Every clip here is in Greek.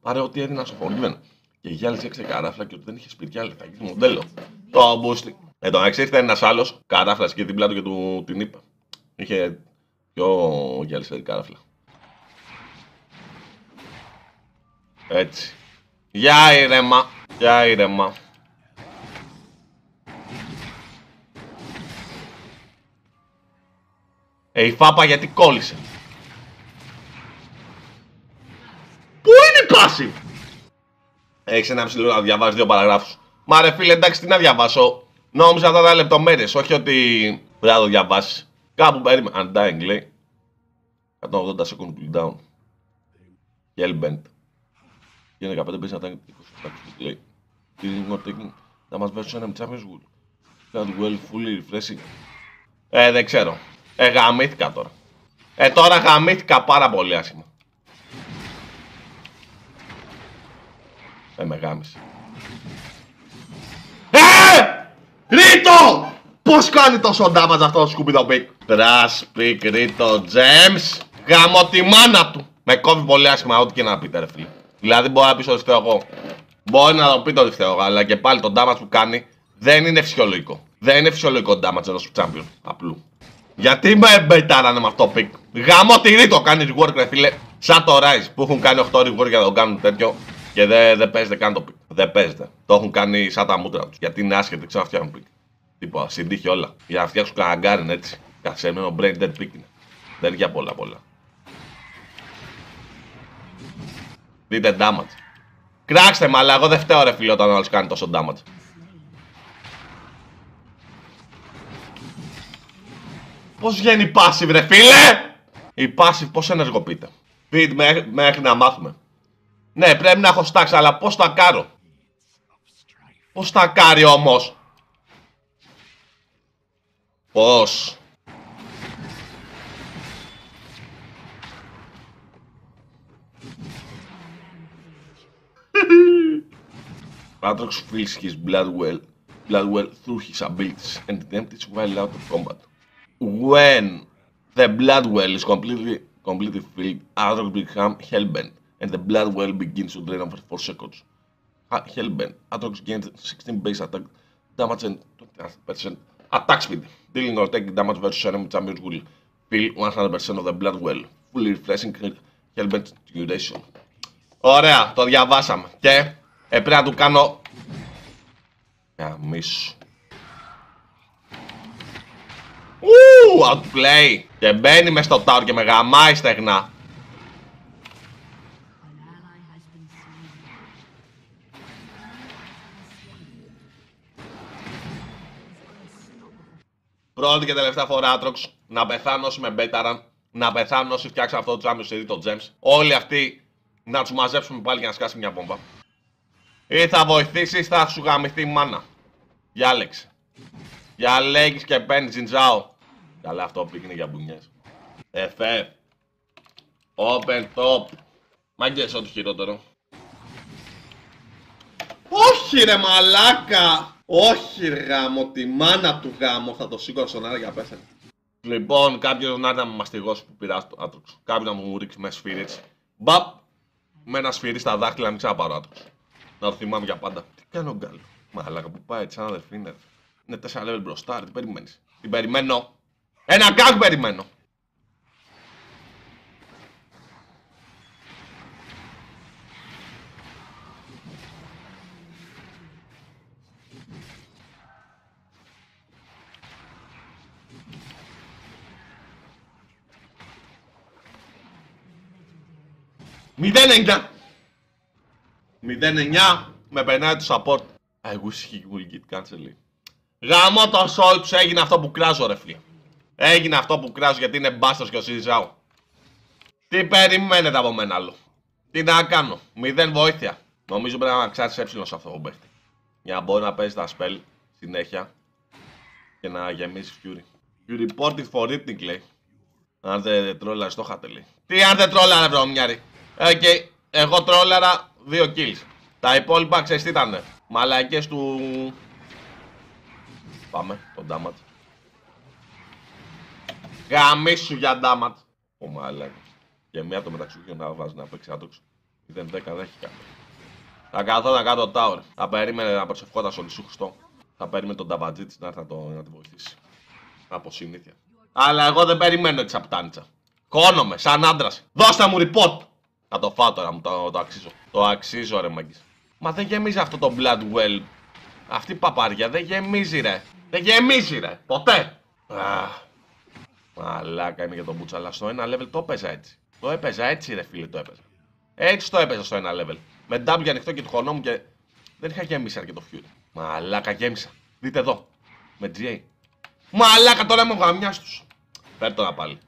Πάρε ό,τι έδινα στο Forgiven. Και γυάλισε 6 καράφλα και ότι δεν είχε σπιτιά λεφτά. Και μοντέλο. Το μπούστι. Το μεταξύ ήρθε ένα άλλο καράφλα και δίπλα του και του την είπε. Είχε πιο γυαλιστερή καράφλα. Έτσι. Για ήρεμα. Για ήρεμα. Η Φάπα γιατί κόλλησε. Πού είναι η πάση! Έχεις ένα μισή λεπτό να διαβάσεις 2 παραγράφους. Μα ρε φίλε, εντάξει, τι να διαβάσω. Νόμιζα αυτά τα λεπτομέρειες, όχι ότι πρέπει να το διαβάσεις. Κάπου περίμενε. Undying λέει. 180 second cooldown. Hellbent. Και 15 παίζει να τα 20 λέει. Dealing or taking damage versus enemy champions would. Can't well fully refreshing. Δεν ξέρω. Γαμήθηκα τώρα. Τώρα γαμήθηκα πάρα πολύ άσχημα. Με γάμισε. Ρίτο! Πώς κάνει τόσο damage αυτό το σκουπίδο πικ. Trash πικ, Ρίτο, James. Γαμώ τη μάνα του. Με κόβει πολύ άσχημα ό,τι και να πείτε ρε φίλε. Δηλαδή μπορεί να πεις ότι φταίω εγώ. Μπορεί να το πείτε ότι φταίω εγώ, αλλά και πάλι το damage που κάνει δεν είναι φυσιολογικό. Δεν είναι φυσιολογικό damage ενός champion απλού. Γιατί με μπεϊτάρανε με αυτό το πικ. Γαμώ τη Ρίτο κάνει rework ρε φίλε. Σαν το Rise που έχουν κάνει 8 rework για να το κάνουν τέτοιο. Και δεν παίζεται καν το πικ. Δεν παίζεται. Το έχουν κάνει σαν τα μούτρα του. Γιατί είναι άσχετοι, ξέρω να φτιάχνουν πικ. Τίποτα, συντύχει όλα. Για να φτιάξουν καναγκάριν έτσι. Καθισμένο brain dead πικ είναι. Δεν είναι για πολλά. Δείτε damage. Κράξτε με, αλλά εγώ δεν φταίω ρε φίλε όταν ο άλλος κάνει τόσο damage. Πώς βγαίνει η passive ρε φίλε! Η passive πώς ενεργοποιείται. Πείτε μέχρι να μάθουμε. Ναι, πρέπει να έχω stacks, αλλά πώς τα κάρω. Πώς τα κάρει όμως. Πώς. Aatrox feels his blood well through his abilities and it empties while out of combat. When the blood well is completely filled, Aatrox becomes hellbent. And the blood well begins to drain over 4 seconds. Hellbent. Aatrox gains 16 base attack damage and 20% attack speed. Dealing or taking damage versus enemy champions will fill 100% of the blood well. Fully refreshing Hellbent duration. Ωραία, το διαβάσαμε. Και πρέπει να του κάνω... Γαμίσου. Outplay. Και μπαίνει μες στο tower και με γαμάει στεγνά. Πρώτη και τελευταία φορά Aatrox να πεθάνω όσοι με μπέταραν, να πεθάνω όσοι φτιάξαν αυτό το Champions League, το Gems. Όλοι αυτοί να τους μαζέψουμε πάλι για να σκάσει μια βόμβα. Ή θα βοηθήσει ή θα σου γαμηθεί η μάνα. Διάλεξε. Διαλέγεις και παίρνεις Jinzhao. Καλά αυτό πήγαινε για μπουνιές. FF. Open top. Μάγκες ό,τι χειρότερο. Όχι ρε μαλάκα. Όχι ρε γάμο, τη μάνα του γάμο. Θα το σήκω στον αέρα για πέθανε. Λοιπόν, κάποιος να έρθει να με μαστιγώσει που πειράζει το Aatrox. Κάποιος να μου ρίξει με σφύρι έτσι. Μπαπ. Με ένα σφύρι στα δάχτυλα, μην ξαναπάρω Aatrox. Να το θυμάμαι για πάντα. Τι κάνει ο Γκάλο. Μαλάκα που πάει έτσι, σαν αδερφή είναι. Είναι 4 level μπροστά, τι περιμένεις. Τι περιμένω. Ένα γκάγκ περιμένω. Μηδέν 9 με περνάει το support. I wish he will get cancelled. Γαμώ το soul τους, έγινε αυτό που κράζω ρε φίλε. Έγινε αυτό που κράζω γιατί είναι μπάστος και ο Jinzhao. Τι περιμένετε από μένα άλλο. Τι να κάνω, 0 βοήθεια. Νομίζω πρέπει να ξάσεις έψιλον σε αυτό το παίχτη. Για να μπορεί να παίζει τα spell συνέχεια και να γεμίσει Fury. You reported for Riptink λέει. Αν δεν τρόλαρες το είχατε λέει. Τι αν δεν τρόλαρε βρωμιάρη. Okay. Εγώ τρόλαρα 2 kills. Τα υπόλοιπα ξέρεις τι ήτανε. Μαλακές του... Πάμε, το damage. Γαμίσου για damage. Ο μαλακ. Και μία το μεταξύ για να βάζει να παίξει Aatrox. 0-10 δεν έχει κάνει. Θα καθόταν κάτω tower. Θα περίμενε να προσευχόταν στον Ιησού Χριστό. Θα περίμενε τον Ταβατζίτης να έρθει να τη βοηθήσει. Από συνήθεια. Αλλά εγώ δεν περιμένω τη σαπτάνιτσα. Κόνομαι, σαν άντρας. Δώστε μου report! Θα το φάω τώρα, μου το αξίζω. Το αξίζω, ρε μάγκης. Μα δεν γεμίζει αυτό το blood well. Αυτή η παπάρια δεν γεμίζει, ρε. Δεν γεμίζει, ρε. Ποτέ. Μαλάκα είναι για τον Μπούτσα. Αλλά στο ένα level το έπαιζα έτσι. Το έπαιζα έτσι, ρε φίλε, το έπαιζα. Έτσι το έπαιζα στο ένα level. Με W ανοιχτό και του χωνόμουν και δεν είχα γεμίσει αρκετό fuel. Μαλάκα, γέμισα. Δείτε εδώ. Με GA. Μαλάκα, τώρα είμαι ο γαμιάς τους. Φέρ' το να πάλι.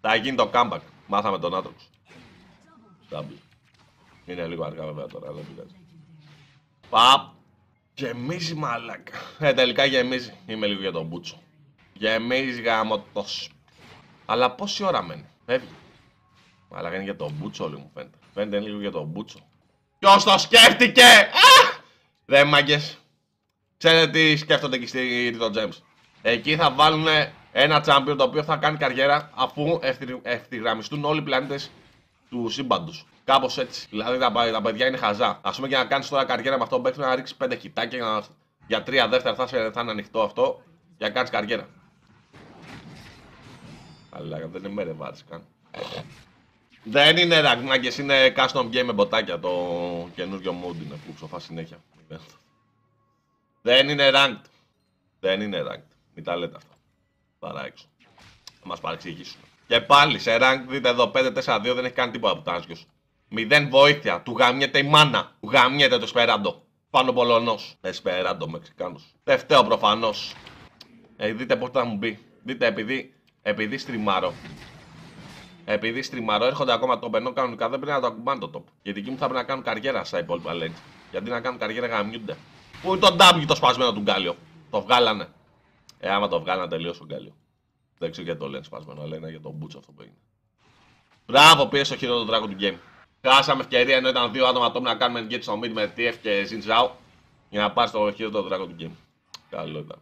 Θα γίνει το comeback. Μάθαμε τον Άτροκς. W. Είναι λίγο αργά βέβαια τώρα, δεν πειράζει. Παπ. Γεμίζει μαλάκα. Τελικά γεμίζει. Είμαι λίγο για τον Μπούτσο. Γεμίζει γαμωτός. Αλλά πόση ώρα μένει. Φεύγει. Μαλάκα είναι για τον Μπούτσο όλοι μου φαίνεται. Φαίνεται λίγο για τον Μπούτσο. Ποιος το σκέφτηκε! Ρε μάγκες. Ξέρετε τι σκέφτονται εκεί στη Rito Gems. Εκεί θα βάλουν ένα champion το οποίο θα κάνει καριέρα αφού ευθυγραμμιστούν όλοι οι πλανήτες του σύμπαντος. Κάπως έτσι. Δηλαδή τα παιδιά είναι χαζά. Ας πούμε, για να κάνεις τώρα καριέρα με αυτό που να ρίξεις 5 χιτάκια για 3 δεύτερα θα είναι ανοιχτό αυτό για να κάνεις καριέρα. Αλλά δεν είναι μέρε βάρης καν. Δεν είναι ranked, είναι custom game με μποτάκια. Το καινούριο mode είναι που ψοφά συνέχεια. Δεν είναι ranked. Δεν είναι ranked. Μην τα λέτε αυτά. Παρά έξω. Θα μας παρεξηγήσουν. Και πάλι σε ranked δείτε εδώ 5-4-2 δεν έχει κάνει τίποτα που τάσκιος. 0 βοήθεια. Του γαμιέται η μάνα. Του γαμιέται το Εσπεράντο. Πάνω Πολωνός. Εσπεράντο Μεξικάνος. Δεν φταίω προφανώς. Δείτε πώς θα μου μπει. Δείτε επειδή στριμάρω. Επειδή στριμάρω έρχονται ακόμα το περνώ κανονικά, δεν πρέπει να το ακουμπάνε το top. Γιατί εκεί μου θα πρέπει να κάνουν καριέρα στα υπόλοιπα lanes. Γιατί να κάνουν καριέρα γαμιούνται. Πού είναι το W το σπασμένο του Γκάλιο. Το βγάλανε. Άμα το βγάλανε τελείως τον Γκάλιο. Δεν ξέρω γιατί το λένε σπασμένο, αλλά είναι για τον Μπούτσο αυτό που έγινε. Μπράβο, πήρε στο χειρότερο δράκο του game. Χάσαμε ευκαιρία ενώ ήταν δύο άτομα top να κάνουμε engage στο mid με TF και Zinzao για να πάρει στο χειρότερο δράκο του game. Καλό ήταν.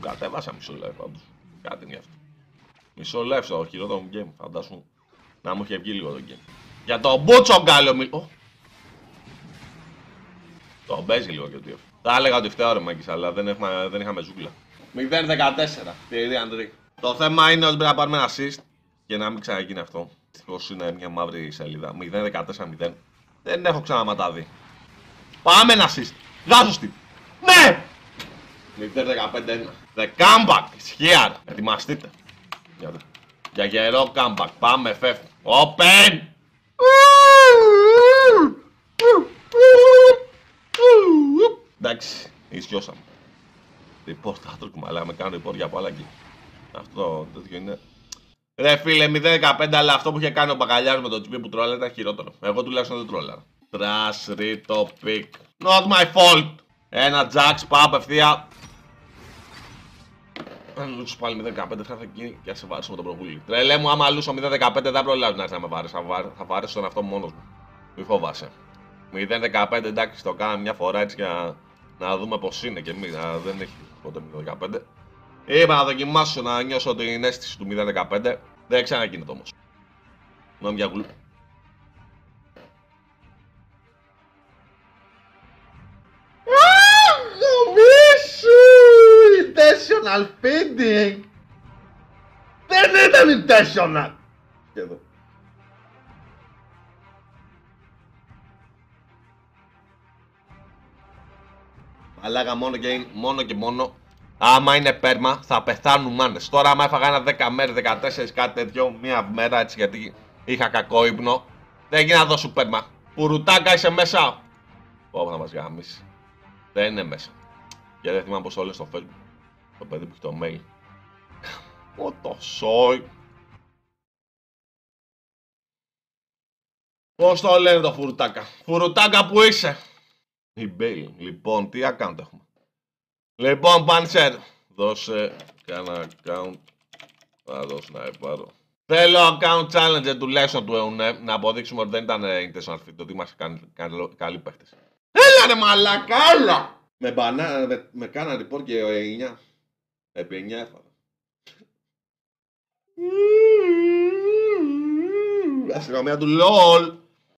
Κατέβασα μισό live πάντως. Κάτι είναι γι' αυτό. Μισό live στο χειρότερο μου game. Φαντάσου να μου είχε βγει λίγο το game. Για τον Μπούτσο Γκάλιο το παίζει λίγο και ο TF. Θα έλεγα ότι φταίω ρε μάγκης, αλλά δεν είχαμε ζούγκλα. 0-14. Τηρή Αντρή. Το θέμα είναι ότι πρέπει να πάρουμε ένα assist και να μην ξαναγίνει αυτό. Δυστυχώς είναι μια μαύρη σελίδα. 0-14-0. Δεν έχω ξαναματάδει. Πάμε ένα assist. Γάζωστη. Ναι! 0-15-1. The comeback is here. Ετοιμαστείτε. Για γερό comeback. Πάμε φεύγει. Open! Εντάξει, ισιώσαμε. Report άτροκμα, αλλά με κάνω report για πολλά εκεί. Αυτό τέτοιο είναι. Ρε φίλε, 0-15, αλλά αυτό που είχε κάνει ο Μπακαλιάρος με το GP που τρόλα ήταν χειρότερο. Εγώ τουλάχιστον δεν τρόλαρα. Trash, Rito, pick. Not my fault. Ένα Jax, πάω απευθεία. Αν λούξω πάλι 0-15 θα εκεί και θα σε βάρεσω με τον προβούλη. Τρελέ μου, άμα λούσω 0-15 δεν προλάβει να έρθει να με βάρεις. Θα βάρεσω τον αυτό μόνος μου. Μη φοβάσαι. 0-15 εντάξει, το κάναμε μια φορά έτσι για να δούμε πως είναι και εμείς. Δεν έχει ποτέ 0-15. Είπα να δοκιμάσω να νιώσω την αίσθηση του 0-15. Δεν ξαναγίνεται όμως. Να μια γλου. Intentional feeding! Δεν ήταν intentional! Και εδώ. Μαλάκα μόνο και μόνο άμα είναι πέρμα θα πεθάνουν μάνες. Τώρα άμα έφαγα ένα 10 μέρες, 14 κάτι τέτοιο μία μέρα έτσι γιατί είχα κακό ύπνο. Δεν γίνει να δώσω πέρμα. Πουρουτάκα είσαι μέσα. Πω θα μας γάμισει. Δεν είναι μέσα. Και δεν θυμάμαι πως το λένε στο Facebook. Το παιδί που έχει το mail. What the soy. Πώς το λένε το φουρουτάκα. Φουρουτάκα που είσαι. Η Μπέιλ. Λοιπόν, τι account έχουμε. Λοιπόν, Πανσέρ. Δώσε κάνα account. Θα δώσω να πάρω. Θέλω account challenge τουλάχιστον του ΕΟΝΕ να αποδείξουμε ότι δεν ήταν intentional fit. Ότι είμαστε καλοί παίχτες. Έλα ρε μαλάκα, έλα! Με κάνα report και 9. Επί 9 έφαγα. Αστυνομία του LOL.